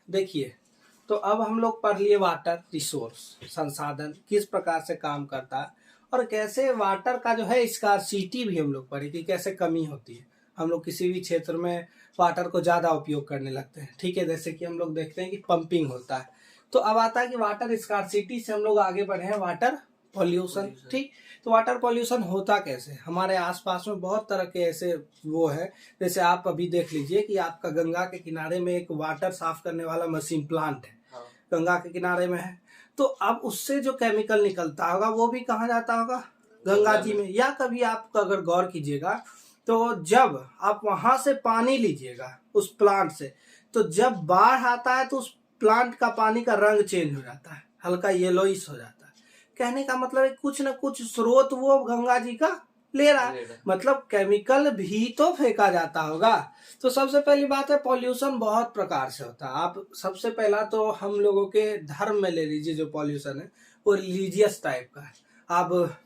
देखिए, तो अब हम लोग पढ़ लिए वाटर रिसोर्स, संसाधन किस प्रकार से काम करता है और कैसे वाटर का जो है स्कार्सिटी भी हम लोग पढ़े कि कैसे कमी होती है। हम लोग किसी भी क्षेत्र में वाटर को ज़्यादा उपयोग करने लगते हैं, ठीक है। जैसे कि हम लोग देखते हैं कि पंपिंग होता है। तो अब आता है कि वाटर स्कार्सिटी से हम लोग आगे बढ़े हैं वाटर पॉल्यूशन, ठीक। तो वाटर पॉल्यूशन होता कैसे, हमारे आसपास में बहुत तरह के ऐसे वो है। जैसे आप अभी देख लीजिए कि आपका गंगा के किनारे में एक वाटर साफ करने वाला मशीन प्लांट है, गंगा के किनारे में है। तो अब उससे जो केमिकल निकलता होगा वो भी कहाँ जाता होगा, गंगा जी में। या कभी आप अगर गौर कीजिएगा तो जब आप वहां से पानी लीजिएगा उस प्लांट से, तो जब बाढ़ आता है तो उस प्लांट का पानी का रंग चेंज हो जाता है, हल्का येलोइश हो जाता है। कहने का मतलब है कुछ न कुछ स्रोत वो गंगा जी का ले रहा है, मतलब केमिकल भी तो फेंका जाता होगा। तो सबसे पहली बात है पॉल्यूशन बहुत प्रकार से होता है। आप सबसे पहला तो हम लोगों के धर्म में ले लीजिए, जो पॉल्यूशन है वो रिलीजियस टाइप का है। आप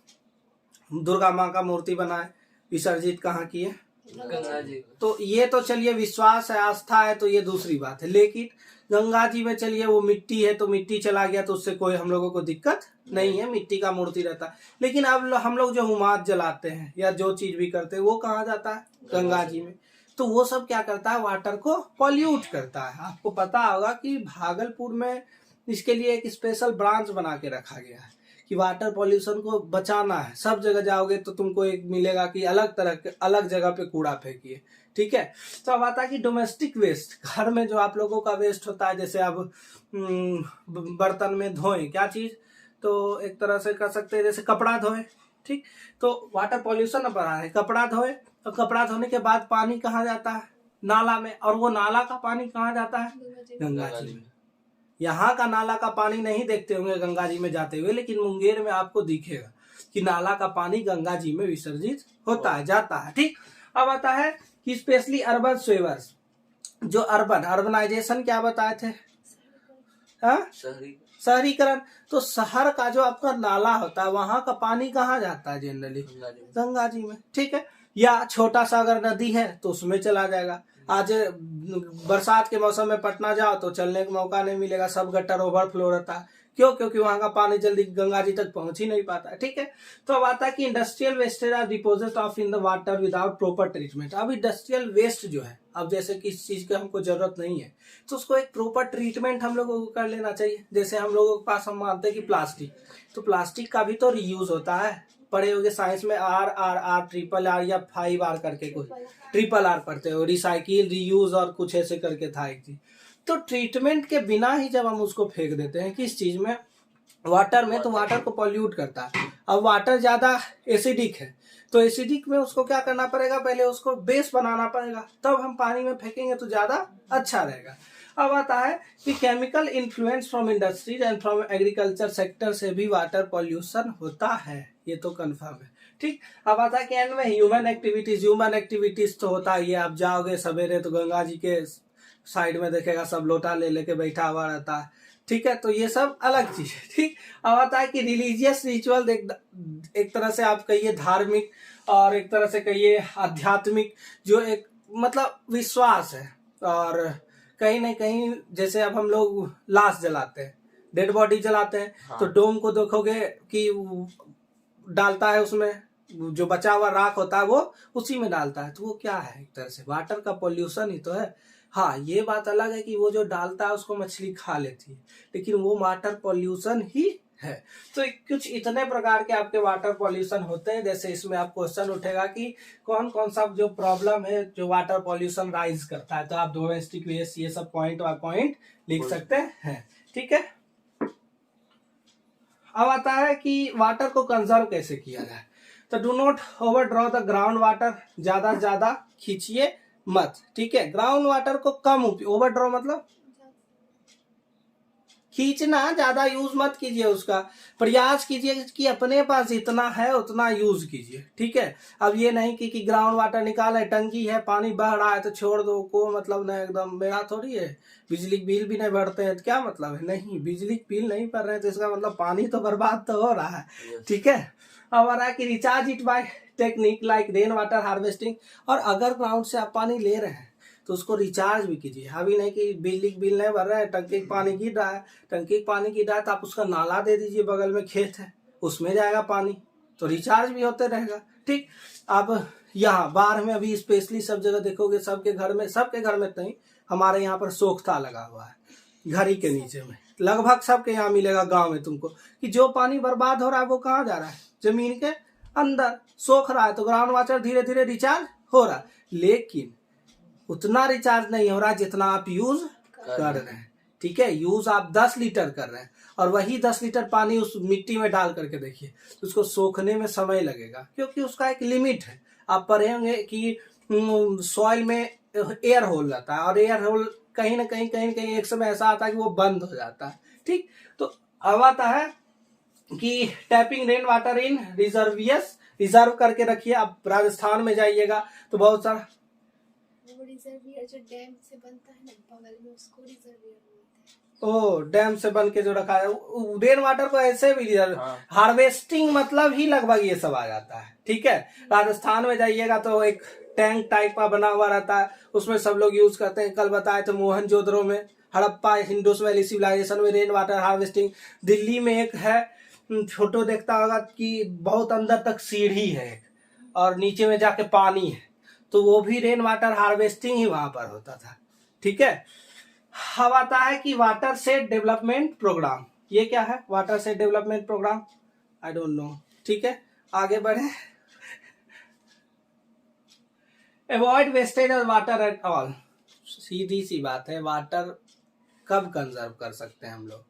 दुर्गा माँ का मूर्ति बनाए, विसर्जित कहाँ किए, गंगा जी। तो ये तो चलिए विश्वास है, आस्था है, तो ये दूसरी बात है। लेकिन गंगा जी में चलिए वो मिट्टी है तो मिट्टी चला गया तो उससे कोई हम लोगों को दिक्कत नहीं है, मिट्टी का मूर्ति रहता है। लेकिन अब हम लोग जो हुमाद जलाते हैं या जो चीज भी करते हैं वो कहाँ जाता है, गंगा जी में। तो वो सब क्या करता है, वाटर को पॉल्यूट करता है। आपको पता होगा कि भागलपुर में इसके लिए एक स्पेशल ब्रांच बना के रखा गया है कि वाटर पॉल्यूशन को बचाना है। सब जगह जाओगे तो तुमको एक मिलेगा कि अलग तरह के अलग जगह पे कूड़ा फेंकिए, ठीक है। तो अब आता है कि डोमेस्टिक वेस्ट, घर में जो आप लोगों का वेस्ट होता है, जैसे अब बर्तन में धोएं क्या चीज, तो एक तरह से कर सकते हैं जैसे कपड़ा धोए, ठीक। तो वाटर पॉल्यूशन अब बढ़ा है, कपड़ा धोए तो कपड़ा धोने के बाद पानी कहाँ जाता है, नाला में। और वो नाला का पानी कहाँ जाता है, गंगा जी में। यहाँ का नाला का पानी नहीं देखते होंगे गंगा जी में जाते हुए, लेकिन मुंगेर में आपको दिखेगा कि नाला का पानी गंगा जी में विसर्जित होता है, जाता है, ठीक। अब आता है कि स्पेशली अर्बन स्वेवर्स, जो अर्बनाइजेशन क्या बताए थे, शहरीकरण। तो शहर का जो आपका नाला होता है वहां का पानी कहाँ जाता है, जनरली गंगा जी में, ठीक है। या छोटा सा अगर नदी है तो उसमें चला जाएगा। आज बरसात के मौसम में पटना जाओ तो चलने का मौका नहीं मिलेगा, सब गटर ओवरफ्लो रहता है। क्यों, क्योंकि वहां का पानी जल्दी गंगा जी तक पहुंच ही नहीं पाता है, ठीक है। तो अब आता है कि industrial wastage are deposit of in the water without proper treatment. अब इंडस्ट्रियल वेस्ट जो है, अब जैसे किस चीज की हमको जरूरत नहीं है तो उसको एक प्रॉपर ट्रीटमेंट हम लोगों को कर लेना चाहिए। जैसे हम लोगों के पास हम मानते हैं कि प्लास्टिक, तो प्लास्टिक का भी तो रीयूज होता है। पढ़े होगे साइंस में RRR, ट्रिपल R या 5R करके, कुछ ट्रिपल R पढ़ते हो, रिसाइकिल, रीयूज और कुछ ऐसे करके था एक चीज। तो ट्रीटमेंट के बिना ही जब हम उसको फेंक देते हैं किस चीज में, वाटर में, तो वाटर को पॉल्यूट करता है। अब वाटर ज्यादा एसिडिक है तो एसिडिक में उसको क्या करना पड़ेगा, पहले उसको बेस बनाना पड़ेगा, तब हम पानी में फेंकेंगे तो ज्यादा अच्छा रहेगा। अब आता है कि chemical influence from industries and from agriculture sector से भी वाटर पॉल्यूशन होता है, ये तो कंफर्म है, ठीक। अब आता है कि एंड में ह्यूमन एक्टिविटीज तो होता ही है। आप जाओगे सवेरे तो गंगा जी के साइड में देखेगा सब लोटा ले लेके बैठा हुआ रहता है, ठीक है। तो ये सब अलग चीज है, ठीक। अब आता है कि रिलीजियस रिचुअल, एक तरह से आप कहिए धार्मिक और एक तरह से कहिए आध्यात्मिक, जो एक मतलब विश्वास है। और कहीं ना कहीं जैसे अब हम लोग लाश जलाते हैं, डेड बॉडी जलाते हैं, हाँ। तो डोम को देखोगे कि डालता है उसमें, जो बचा हुआ राख होता है वो उसी में डालता है। तो वो क्या है, एक तरह से वाटर का पॉल्यूशन ही तो है। हाँ, ये बात अलग है कि वो जो डालता है उसको मछली खा लेती है, लेकिन वो वाटर पॉल्यूशन ही है। तो कुछ इतने प्रकार के आपके वाटर पॉल्यूशन होते हैं। जैसे इसमें आप क्वेश्चन उठेगा कि कौन कौन सा जो प्रॉब्लम है जो वाटर पॉल्यूशन राइज करता है, तो आप डोमेस्टिक वेस्ट ये सब पॉइंट बाय पॉइंट लिख सकते हैं, ठीक है। अब आता है कि वाटर को कंजर्व कैसे किया जाए। तो do not over draw the ground water, ज्यादा से ज्यादा खींचिए मत, ठीक है। ग्राउंड वाटर को कम ओवर ड्रॉ मतलब खींचना, ज्यादा यूज मत कीजिए, उसका प्रयास कीजिए कि अपने पास जितना है उतना यूज कीजिए, ठीक है। अब ये नहीं कि ग्राउंड वाटर निकाले, टंकी है पानी बह रहा है तो छोड़ दो, को मतलब नहीं, एकदम मेरा थोड़ी है। बिजली बिल भी नहीं भरते हैं तो क्या मतलब है, नहीं बिजली बिल नहीं भर रहे हैं तो इसका मतलब पानी तो बर्बाद तो हो रहा है, ठीक है। अब आ रहा है कि recharge it by technique like rain water harvesting. और अगर ग्राउंड से आप पानी ले रहे हैं तो उसको रिचार्ज भी कीजिए। अभी नहीं कि बिजली की बिल नहीं भर रहा है, टंकी का पानी गिर रहा है, टंकी का पानी गिर रहा है तो आप उसका नाला दे दीजिए, बगल में खेत है उसमें जाएगा पानी, तो रिचार्ज भी होते रहेगा। ठीक, अब यहाँ बाहर में अभी स्पेशली सब जगह देखोगे सबके घर में नहीं, हमारे यहाँ पर सोख्ता लगा हुआ है घड़ी के नीचे में, लगभग सबके यहाँ मिलेगा गांव में तुमको, कि जो पानी बर्बाद हो रहा है वो कहाँ जा रहा है, जमीन के अंदर सोख रहा है, तो ग्राउंड वाटर धीरे धीरे रिचार्ज हो रहा है, लेकिन उतना रिचार्ज नहीं हो रहा जितना आप यूज कर रहे हैं। ठीक है, यूज आप 10 लीटर कर रहे हैं और वही 10 लीटर पानी उस मिट्टी में डाल करके देखिए तो उसको सोखने में समय लगेगा, क्योंकि उसका एक लिमिट है। आप पढ़ेंगे कि सॉइल में एयर होल रहता है और एयर होल कहीं ना कहीं एक समय ऐसा आता है कि वो बंद हो जाता है। ठीक, तो अब आता है कि tapping rain water in reservoirs, reserve करके रखिए। आप राजस्थान में जाइएगा तो बहुत सारा रिजर्वियर जो डैम से बनता है ना बगल में, उसको रिजर्वियर बोलते ओ हैं। डैम से बन के जो रखा है रेन वाटर को ऐसे भी हार्वेस्टिंग मतलब ही लगभग ये सब आ जाता है। ठीक है, राजस्थान में जाइएगा तो एक टैंक टाइप का बना हुआ रहता है, उसमें सब लोग यूज करते हैं। कल बताए थे मोहनजोदड़ो में, हड़प्पा इंडस वैली सिविलाइजेशन में रेन वाटर हार्वेस्टिंग। दिल्ली में एक है, फोटो देखता होगा कि बहुत अंदर तक सीढ़ी है और नीचे में जाके पानी है, तो वो भी रेन वाटर हार्वेस्टिंग ही वहां पर होता था। ठीक है, अब आता है कि वाटर सेट डेवलपमेंट प्रोग्राम। ये क्या है watershed development programme? I don't know. ठीक है, आगे बढ़े। Avoid wastage of water at all. सीधी सी बात है, वाटर कब कंजर्व कर सकते हैं हम लोग,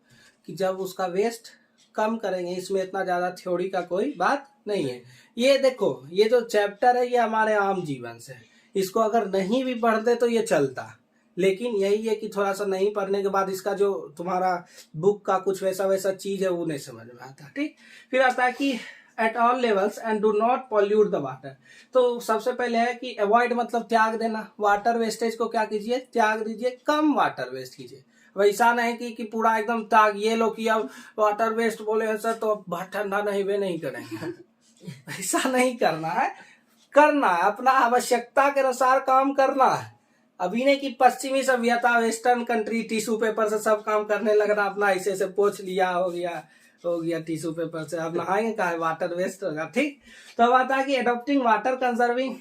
कि जब उसका वेस्ट कम करेंगे। इसमें इतना ज्यादा थ्योरी का कोई बात नहीं है। ये देखो, ये जो चैप्टर है ये हमारे आम जीवन से, इसको अगर नहीं भी पढ़ते तो ये चलता, लेकिन यही है कि थोड़ा सा नहीं पढ़ने के बाद इसका जो तुम्हारा बुक का कुछ वैसा चीज है वो नहीं समझ में आता। ठीक, फिर आता है कि at all levels and do not pollute the water. तो सबसे पहले है कि अवॉइड मतलब त्याग देना, वाटर वेस्टेज को क्या कीजिए, त्याग दीजिए, कम वाटर वेस्ट कीजिए। वैसा नहीं कि पूरा एकदम त्याग, ये लोग कि अब वाटर वेस्ट बोले हैं सर तो अब ठंडा नहीं वे नहीं करेंगे ऐसा नहीं करना है, करना है अपना आवश्यकता के अनुसार काम करना है। अभी नहीं कि पश्चिमी सभ्यता वेस्टर्न कंट्री टिश्यू पेपर से सब काम करने लगना, अपना ऐसे से पोंछ लिया, हो गया टिश्यू पेपर से, अब नहाएंगे का है, वाटर वेस्ट होगा। ठीक, तो अब आता है कि adopting water conserving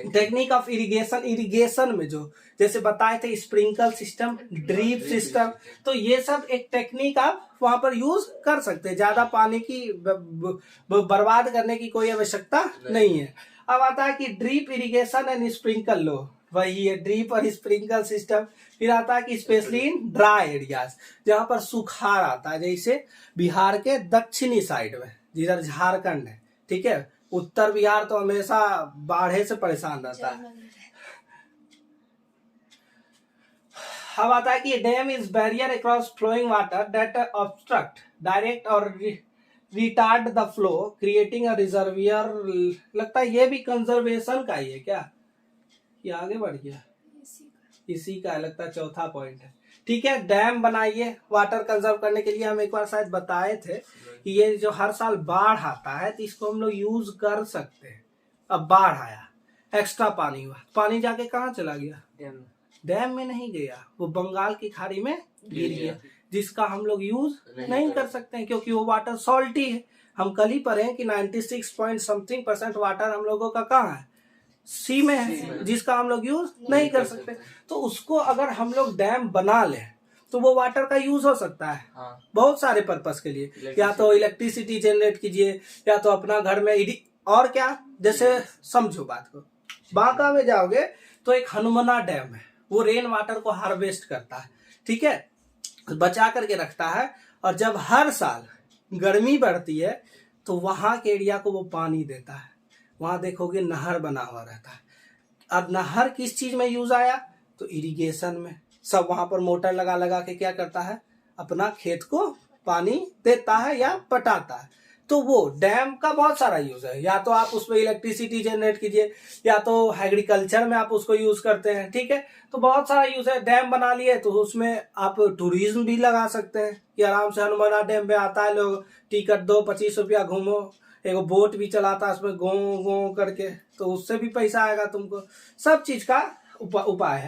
technique of irrigation. Irrigation में जो जैसे बताए थे स्प्रिंकल सिस्टम, ड्रिप सिस्टम, तो ये सब एक टेक्निक आप वहां पर यूज कर सकते हैं। ज्यादा पानी की बर्बाद करने की कोई आवश्यकता नहीं है। अब आता है कि ड्रिप इरिगेशन एंड स्प्रिंकल लो, वही है ड्रिप और स्प्रिंकल सिस्टम। फिर आता है कि स्पेशली इन ड्राई एरियाज, जहां पर सुखाड़ आता है, जैसे बिहार के दक्षिणी साइड में जिधर झारखंड है। ठीक है, उत्तर बिहार तो हमेशा बाढ़े से परेशान रहता है। अब आता है कि dam is barrier across flowing water that obstruct direct और retard the flow creating a reservoir. लगता है ये भी कंजर्वेशन का ही है क्या, ये आगे बढ़ गया, इसी का लगता है चौथा पॉइंट है। ठीक है, डैम बनाइए वाटर कंजर्व करने के लिए। हम एक बार शायद बताए थे कि ये जो हर साल बाढ़ आता है तो इसको हम लोग यूज कर सकते हैं। अब बाढ़ आया, एक्स्ट्रा पानी हुआ, पानी जाके कहाँ चला गया, डैम में नहीं गया, वो बंगाल की खाड़ी में गिर गया, जिसका हम लोग यूज नहीं कर सकते हैं क्योंकि वो वाटर सॉल्टी है। हम कल ही पढ़े कि 96% वाटर हम लोगों का कहाँ है, सी में है, जिसका हम लोग यूज नहीं कर सकते। तो उसको अगर हम लोग डैम बना ले तो वो वाटर का यूज हो सकता है बहुत सारे पर्पस के लिए। या तो इलेक्ट्रिसिटी जनरेट कीजिए, या तो अपना घर में और क्या, जैसे समझो बात को, बांका में जाओगे तो एक हनुमना डैम है, वो रेन वाटर को हार्वेस्ट करता है। ठीक है, बचा करके रखता है, और जब हर साल गर्मी बढ़ती है तो वहां के एरिया को वो पानी देता है। वहां देखोगे नहर बना हुआ रहता है। अब नहर किस चीज में यूज आया, तो इरिगेशन में। सब वहां पर मोटर लगा लगा के क्या करता है, अपना खेत को पानी देता है या पटाता है। तो वो डैम का बहुत सारा यूज है। या तो आप उसमें इलेक्ट्रिसिटी जनरेट कीजिए, या तो एग्रीकल्चर में आप उसको यूज करते हैं। ठीक है, तो बहुत सारा यूज है। डैम बना लिए तो उसमें आप टूरिज्म भी लगा सकते हैं कि आराम से हनुमाना डैम पे आता है, लोग टिकट दो 25 रुपया, घूमो, एक बोट भी चलाता है उसमें गो गो करके, तो उससे भी पैसा आएगा तुमको। सब चीज का उपाय है।